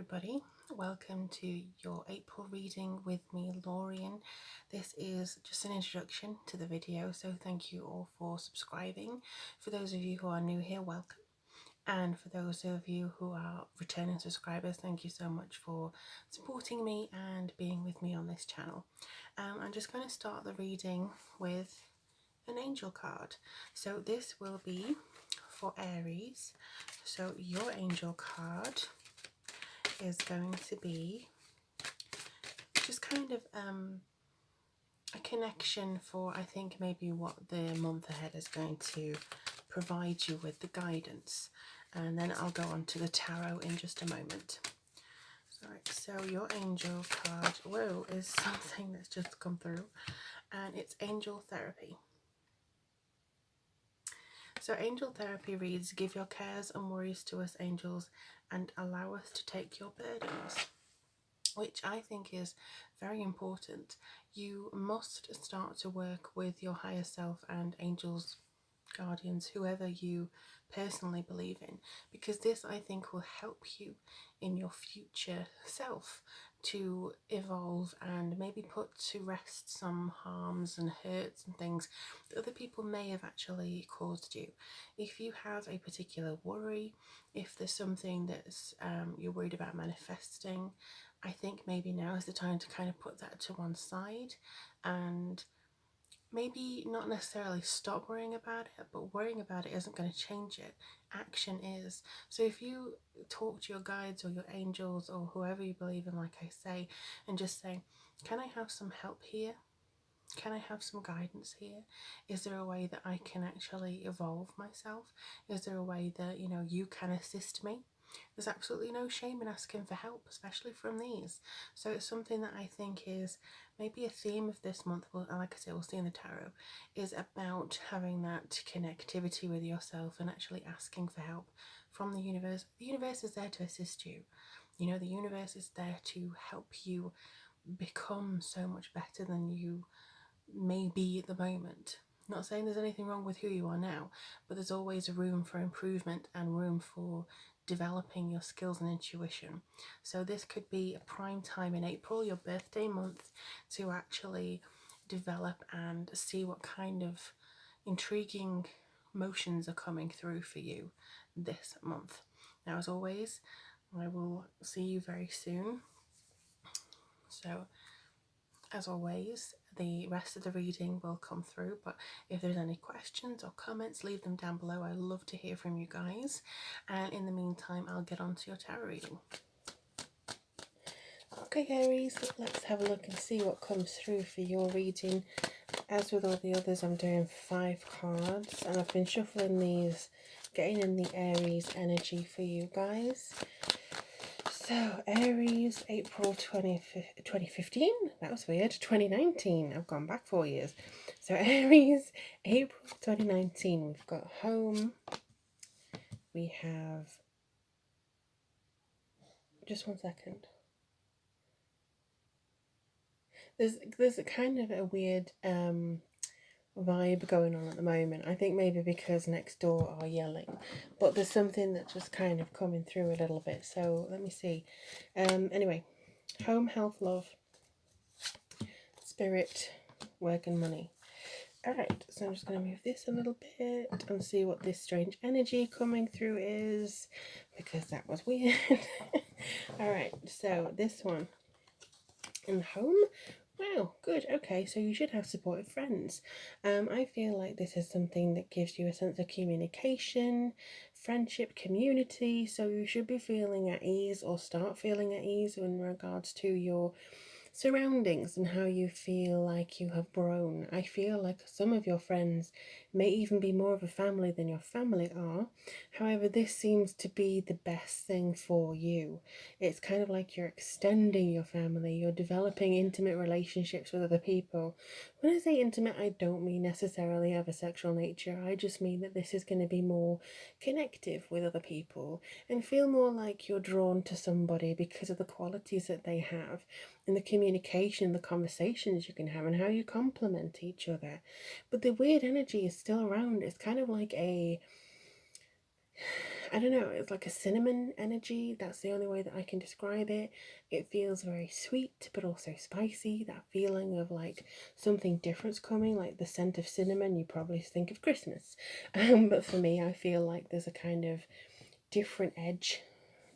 everybody, welcome to your April reading with me, Lorien. This is just an introduction to the video, so thank you all for subscribing. For those of you who are new here, welcome. And for those of you who are returning subscribers, thank you so much for supporting me and being with me on this channel. I'm just going to start the reading with an angel card. So this will be for Aries. So your angel card is going to be just kind of a connection for, I think, maybe what the month ahead is going to provide you with the guidance, and then I'll go on to the tarot in just a moment. Alright, so your angel card, whoa, is something that's just come through, and it's angel therapy. So angel therapy reads, give your cares and worries to us angels and allow us to take your burdens, which I think is very important. You must start to work with your higher self and angels, guardians, whoever you personally believe in, because this, I think, will help you in your future self to evolve and maybe put to rest some harms and hurts and things that other people may have actually caused you. If you have a particular worry, if there's something that's you're worried about manifesting, I think maybe now is the time to kind of put that to one side and maybe not necessarily stop worrying about it, but worrying about it isn't going to change it. Action is. So if you talk to your guides or your angels or whoever you believe in, like I say, and just say, can I have some help here? Can I have some guidance here? Is there a way that I can actually evolve myself? Is there a way that, you can assist me? There's absolutely no shame in asking for help, especially from these. So it's something that I think is maybe a theme of this month, and like I say, we'll see in the tarot, is about having that connectivity with yourself and actually asking for help from the universe. The universe is there to assist you. The universe is there to help you become so much better than you may be at the moment. Not saying there's anything wrong with who you are now, but there's always room for improvement and room for developing your skills and intuition. So this could be a prime time in April, your birthday month, to actually develop and see what kind of intriguing motions are coming through for you this month. Now, as always, I will see you very soon. So as always, the rest of the reading will come through, but if there's any questions or comments, leave them down below. I love to hear from you guys, and in the meantime, I'll get on to your tarot reading. Okay, Aries, let's have a look and see what comes through for your reading. As with all the others, I'm doing 5 cards, and I've been shuffling these, getting in the Aries energy for you guys. So, Aries, April 2015, that was weird, 2019, I've gone back 4 years. So, Aries, April 2019, we've got home, we have, just one second, there's a kind of a weird vibe going on at the moment. I think maybe because next door are yelling, but there's something that's just kind of coming through a little bit. So let me see. Anyway, home, health, love, spirit, work and money. Alright, so I'm just going to move this a little bit and see what this strange energy coming through is, because that was weird. Alright, so this one in home. Wow, good. Okay, so you should have supportive friends. I feel like this is something that gives you a sense of communication, friendship, community. So you should be feeling at ease, or start feeling at ease, in regards to your surroundings and how you feel like you have grown. I feel like some of your friends may even be more of a family than your family are. However, this seems to be the best thing for you. It's kind of like you're extending your family, you're developing intimate relationships with other people. When I say intimate, I don't mean necessarily of a sexual nature. I just mean that this is going to be more connective with other people and feel more like you're drawn to somebody because of the qualities that they have and the communication, the conversations you can have, and how you complement each other. But the weird energy is still around. It's kind of like a I don't know, it's like a cinnamon energy. That's the only way that I can describe it. It feels very sweet, but also spicy. That feeling of like something different's coming, like the scent of cinnamon, you probably think of Christmas. But for me, I feel like there's a kind of different edge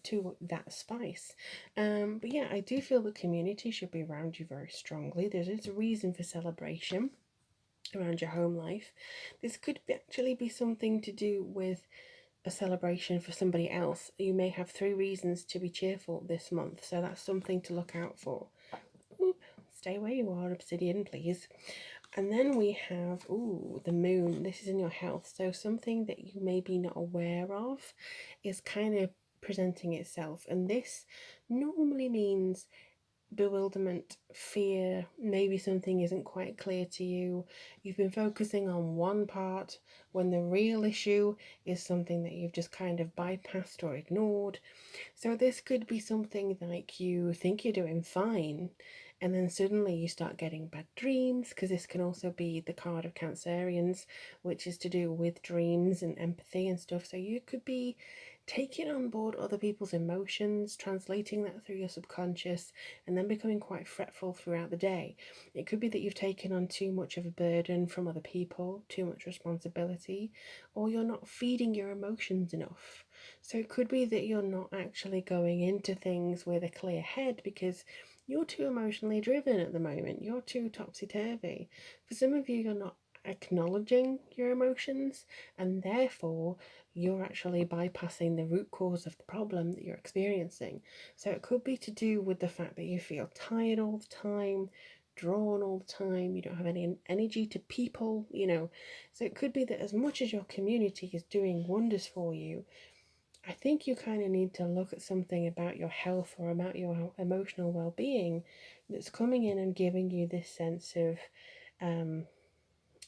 to that spice. But yeah, I do feel the community should be around you very strongly. There is a reason for celebration around your home life. This could actually be something to do with a celebration for somebody else. You may have 3 reasons to be cheerful this month, so that's something to look out for. Oop, stay where you are, Obsidian, please. And then we have, ooh, the moon. This is in your health. So something that you may be not aware of is kind of presenting itself. And this normally means bewilderment, fear, maybe something isn't quite clear to you. You've been focusing on one part when the real issue is something that you've just kind of bypassed or ignored. So this could be something like you think you're doing fine, and then suddenly you start getting bad dreams, because this can also be the card of Cancerians, which is to do with dreams and empathy and stuff. So you could be taking on board other people's emotions, translating that through your subconscious, and then becoming quite fretful throughout the day. It could be that you've taken on too much of a burden from other people, too much responsibility, or you're not feeding your emotions enough. So it could be that you're not actually going into things with a clear head because you're too emotionally driven at the moment. You're too topsy-turvy. For some of you, you're not acknowledging your emotions, and therefore you're actually bypassing the root cause of the problem that you're experiencing. So it could be to do with the fact that you feel tired all the time, drawn all the time, you don't have any energy to people, So it could be that as much as your community is doing wonders for you, I think you kind of need to look at something about your health or about your emotional well-being that's coming in and giving you this sense of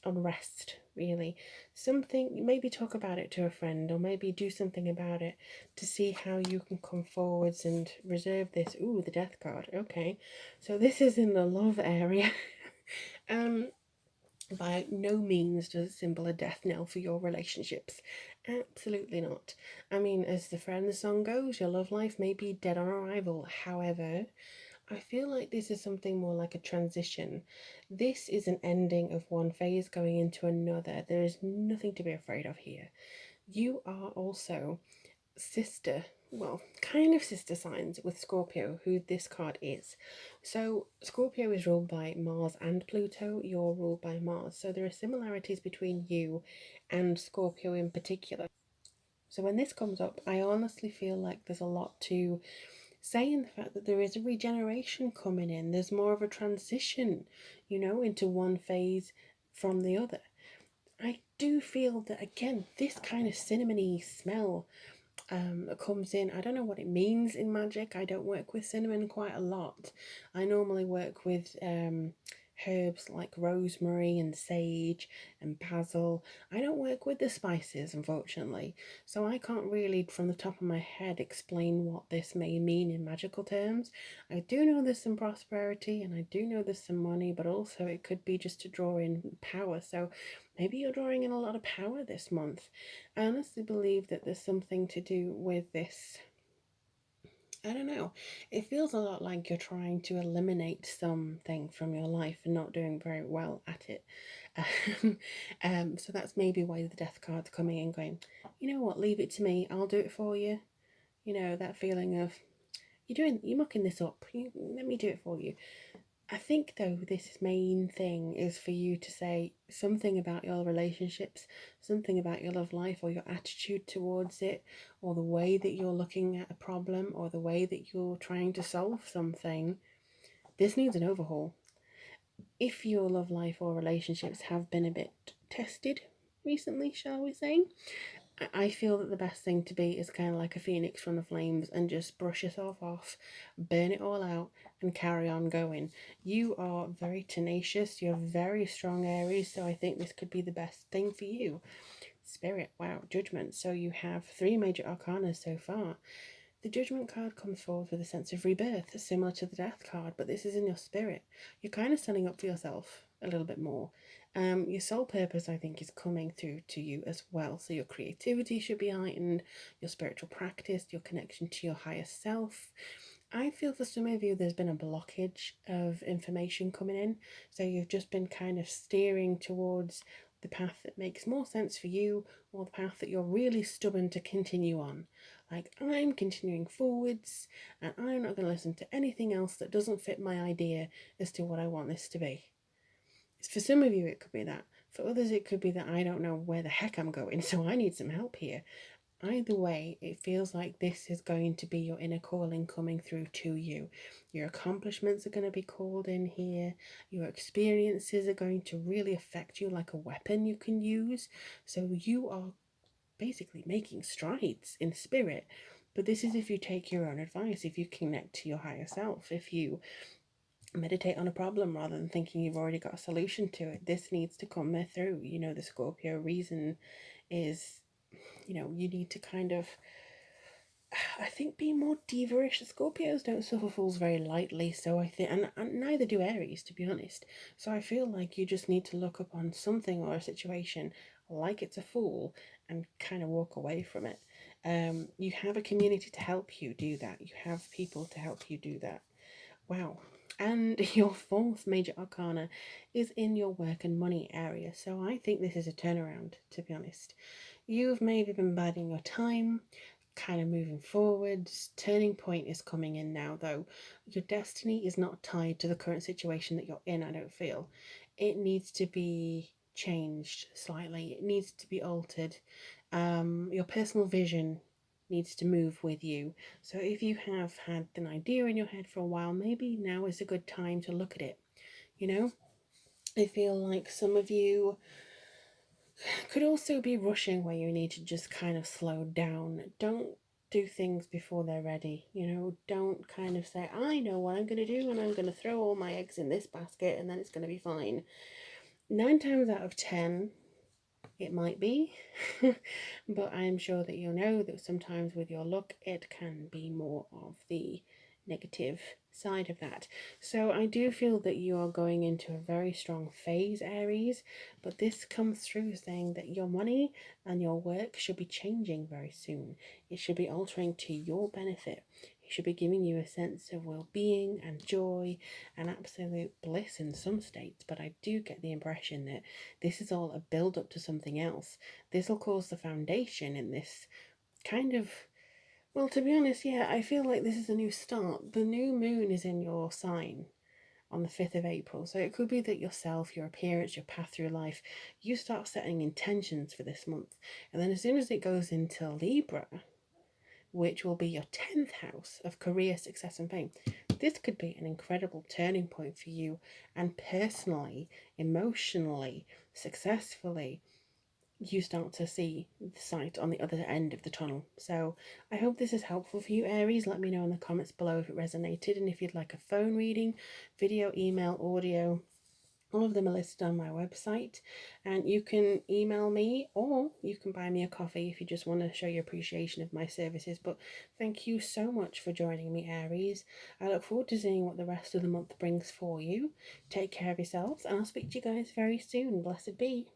unrest, really. Something, maybe talk about it to a friend, or maybe do something about it to see how you can come forwards and reserve this. Ooh, the death card. Okay, so this is in the love area. By no means does it symbol a death knell for your relationships. Absolutely not. I mean, as the Friends song goes, your love life may be dead on arrival. However, I feel like this is something more like a transition. This is an ending of one phase going into another. There is nothing to be afraid of here. You are also kind of sister signs with Scorpio, who this card is. So Scorpio is ruled by Mars and Pluto. You're ruled by Mars. So there are similarities between you and Scorpio in particular. So when this comes up, I honestly feel like there's a lot to say in the fact that there is a regeneration coming in. There's more of a transition, into one phase from the other. I do feel that, again, this kind of cinnamony smell that comes in. I don't know what it means in magic. I don't work with cinnamon quite a lot. I normally work with herbs like rosemary and sage and basil. I don't work with the spices, unfortunately, so I can't really from the top of my head explain what this may mean in magical terms. I do know there's some prosperity and I do know there's some money, but also it could be just to draw in power. So maybe you're drawing in a lot of power this month. I honestly believe that there's something to do with this. I don't know. It feels a lot like you're trying to eliminate something from your life and not doing very well at it. So that's maybe why the death card's coming in going, you know what, leave it to me, I'll do it for you. That feeling of, you're mucking this up, let me do it for you. I think, though, this main thing is for you to say something about your relationships, something about your love life or your attitude towards it, or the way that you're looking at a problem, or the way that you're trying to solve something. This needs an overhaul. If your love life or relationships have been a bit tested recently, shall we say, I feel that the best thing to be is kind of like a phoenix from the flames and just brush yourself off, burn it all out, and carry on going. You are very tenacious, you're very strong, Aries, so I think this could be the best thing for you. Spirit, wow, Judgment. So you have 3 major arcana so far. The Judgment card comes forward with a sense of rebirth, similar to the Death card, but this is in your spirit. You're kind of standing up for yourself. a little bit more. Your soul purpose, I think, is coming through to you as well. So your creativity should be heightened, your spiritual practice, your connection to your higher self. I feel for some of you there's been a blockage of information coming in. So you've just been kind of steering towards the path that makes more sense for you, or the path that you're really stubborn to continue on. Like, I'm continuing forwards and I'm not going to listen to anything else that doesn't fit my idea as to what I want this to be. For some of you, it could be that. For others, it could be that I don't know where the heck I'm going, so I need some help here. Either way, it feels like this is going to be your inner calling coming through to you. Your accomplishments are going to be called in here. Your experiences are going to really affect you like a weapon you can use. So you are basically making strides in spirit. But this is if you take your own advice, if you connect to your higher self, if you meditate on a problem rather than thinking you've already got a solution to it. This needs to come there through. You know, the Scorpio reason is, you know, you need to kind of, I think, be more diva-ish. The Scorpios don't suffer fools very lightly, so I think, and neither do Aries, to be honest. So I feel like you just need to look upon something or a situation like it's a fool and kind of walk away from it. You have a community to help you do that. You have people to help you do that. Wow. And your fourth major arcana is in your work and money area. So I think this is a turnaround, to be honest. You've maybe been biding your time, kind of moving forwards. Turning point is coming in now, though. Your destiny is not tied to the current situation that you're in, I don't feel. It needs to be changed slightly. It needs to be altered. Your personal vision needs to move with you. So if you have had an idea in your head for a while, maybe now is a good time to look at it. You know, I feel like some of you could also be rushing where you need to just kind of slow down. Don't do things before they're ready. You know, don't kind of say, I know what I'm going to do and I'm going to throw all my eggs in this basket and then it's going to be fine. 9 times out of 10, it might be, but I'm sure that you'll know that sometimes with your luck, it can be more of the negative side of that. So I do feel that you are going into a very strong phase, Aries, but this comes through saying that your money and your work should be changing very soon. It should be altering to your benefit. It should be giving you a sense of well-being and joy and absolute bliss in some states, but I do get the impression that this is all a build-up to something else. This will cause the foundation in this kind of, well, to be honest, yeah, I feel like this is a new start. The new moon is in your sign on the 5th of April, so it could be that yourself, your appearance, your path through life, you start setting intentions for this month, and then as soon as it goes into Libra, which will be your 10th house of career, success and fame, this could be an incredible turning point for you, and personally, emotionally, successfully, you start to see the sight on the other end of the tunnel. So I hope this is helpful for you, Aries. Let me know in the comments below if it resonated, and if you'd like a phone reading, video, email, audio, all of them are listed on my website, and you can email me or you can buy me a coffee if you just want to show your appreciation of my services. But thank you so much for joining me, Aries. I look forward to seeing what the rest of the month brings for you. Take care of yourselves, and I'll speak to you guys very soon. Blessed be.